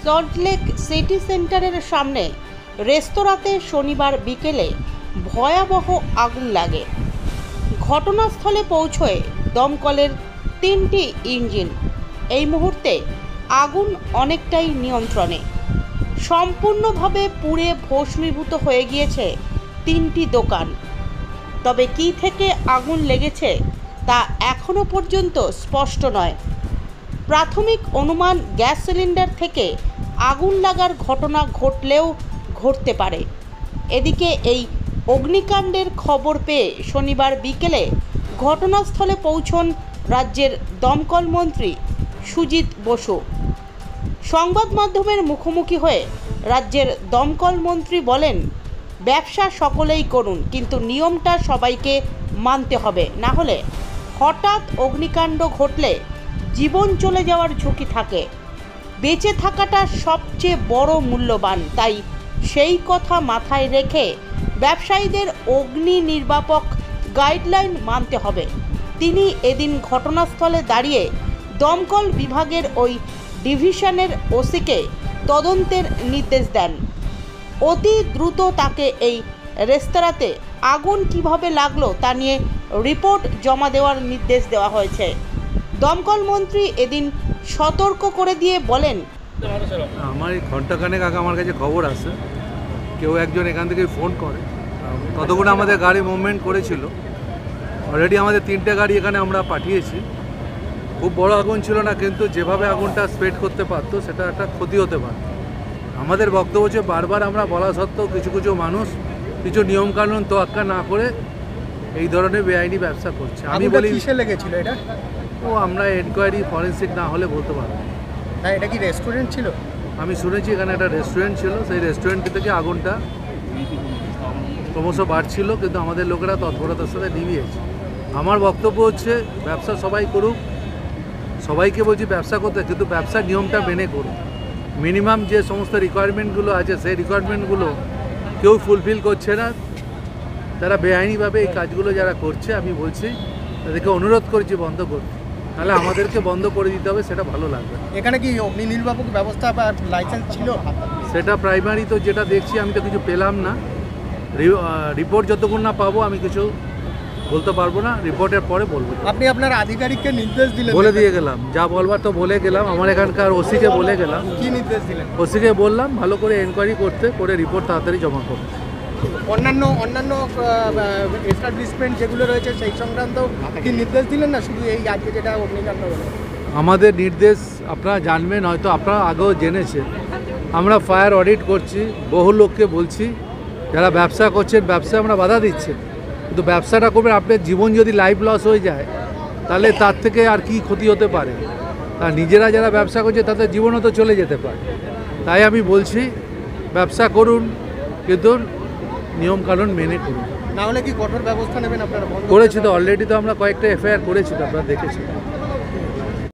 Salt Lake city সেন্টারের সামনে রেস্তোরাঁতে শনিবার বিকেলে ভয়াবহ আগুন লাগে। ঘটনাস্থলে পৌঁছয় দমকলের 3টি ইঞ্জিন। এই মুহূর্তে আগুন অনেকটাই নিয়ন্ত্রণে। সম্পূর্ণভাবে পুড়ে ভস্মীভূত হয়ে গিয়েছে 3টি দোকান। তবে কী থেকে আগুন লেগেছে তা এখনও পর্যন্ত স্পষ্ট নয়। প্রাথমিক অনুমান গ্যাস সিলিন্ডার থেকে আগুন লাগার ঘটনা ঘটলেও ঘটতে পারে। এদিকে এই অগ্নিকাণ্ডের খবর পেয়ে শনিবার বিকেলে ঘটনাস্থলে পৌঁছন রাজ্যের দমকল মন্ত্রী সুজিত বসু। সংবাদ মাধ্যমের মুখোমুখি হয়ে রাজ্যের দমকল মন্ত্রী বলেন, ব্যবসা সকলেই করুন, কিন্তু নিয়মটা সবাইকে মানতে হবে। না হলে হঠাৎ অগ্নিকাণ্ড ঘটলে জীবন চলে যাওয়ার ঝুঁকি থাকে। বেঁচে থাকাটা সবচেয়ে বড় মূল্যবান, তাই সেই কথা মাথায় রেখে ব্যবসায়ীদের অগ্নি নির্বাপক গাইডলাইন মানতে হবে। তিনি এদিন ঘটনাস্থলে দাঁড়িয়ে দমকল বিভাগের ওই ডিভিশনের ওসিকে তদন্তের নির্দেশ দেন। অতি দ্রুত তাকে এই রেস্তোরাঁতে আগুন কিভাবে লাগলো তা নিয়ে রিপোর্ট জমা দেওয়ার নির্দেশ দেওয়া হয়েছে। দমকল মন্ত্রী এদিন সতর্ক করে দিয়ে বলেন, আমার ঘন্টাখানেক আগে আমার কাছে খবর আসে, কেউ একজন এখান থেকে ফোন করে, ততক্ষণ আমাদের গাড়ি মুভমেন্ট করেছিল। অলরেডি আমাদের 3টে গাড়ি এখানে আমরা পাঠিয়েছি। খুব বড় আগুন ছিল না, কিন্তু যেভাবে আগুনটা স্প্রেড করতে পারতো সেটা একটা ক্ষতি হতে পারে। আমাদের বক্তব্য হচ্ছে, বারবার আমরা বলা সত্ত্বেও কিছু কিছু মানুষ কিছু নিয়মকানুন তোয়াক্কা না করে এই ধরনের বেআইনি ব্যবসা করছে। আমি বলি কিসে লেগেছিল এটা? আমরা এনকোয়ারি ফরেন্সিক না হলে বলতে পারবো না। এটা কি রেস্টুরেন্ট ছিল? আমি শুনেছি এখানে একটা রেস্টুরেন্ট ছিল, সেই রেস্টুরেন্ট থেকে আগুনটা ক্রমশ বাড়ছিল, কিন্তু আমাদের লোকেরা তৎপরতার সাথে নিভিয়েছে। আমার বক্তব্য হচ্ছে, ব্যবসা সবাই করুক, সবাইকে বলছি ব্যবসা করতে, কিন্তু ব্যবসার নিয়মটা মেনে করুন। মিনিমাম যে সমস্ত রিকোয়ারমেন্টগুলো আছে সেই রিকোয়ারমেন্টগুলো কেউ ফুলফিল করছে না। তারা বেআইনিভাবে এই কাজগুলো যারা করছে, আমি বলছি তাদেরকে অনুরোধ করছি বন্ধ করতে, তাহলে আমাদেরকে বন্ধ করে দিতে হবে, সেটা ভালো লাগবে। এখানে কি অগ্নি নির্বাপক ব্যবস্থা বা লাইসেন্স ছিল? সেটা প্রাইমারি তো যেটা দেখছি, আমি তো কিছু পেলাম না। রিপোর্ট যতক্ষণ না পাবো আমি কিছু বলতে পারবো না। রিপোর্টের পরে বলবো। আপনি আপনার আধিকারিককে নির্দেশ দিলেন? বলে দিয়ে গেলাম, যা বলবার তো বলে গেলাম। আমার এখানকার ওসিকে বলে গেলাম। কি নির্দেশ দিলেন? ওসিকে বললাম ভালো করে এনকোয়ারি করতে, করে রিপোর্ট তাড়াতাড়ি জমা করতে। অন্যান্য এস্টাবলিশমেন্ট যেগুলো রয়েছে সেই সংক্রান্ত কি নির্দেশ দিলেন, না শুধু এই আজকে যেটা অগ্নিকাণ্ড হলো? আমাদের নির্দেশ আপনারা জানবেন, হয়তো আপনারা আগেও জেনেছেন, আমরা ফায়ার অডিট করছি। বহু লোককে বলছি যারা ব্যবসা করছেন, ব্যবসায় আমরা বাধা দিচ্ছি, কিন্তু ব্যবসাটা করবেন। আপনার জীবন যদি লাইফ লস হয়ে যায়, তাহলে তার থেকে আর কি ক্ষতি হতে পারে? তা নিজেরা যারা ব্যবসা করছে তাদের জীবনও তো চলে যেতে পারে। তাই আমি বলছি, ব্যবসা করুন, কিন্তু নিয়মকানুন মেনে করুন। না হলে কি কঠোর ব্যবস্থা নেবেন আপনারা? করেছি তো অলরেডি, তো আমরা কয়েকটা এফআইআর করেছি, তো আপনারা দেখেছি।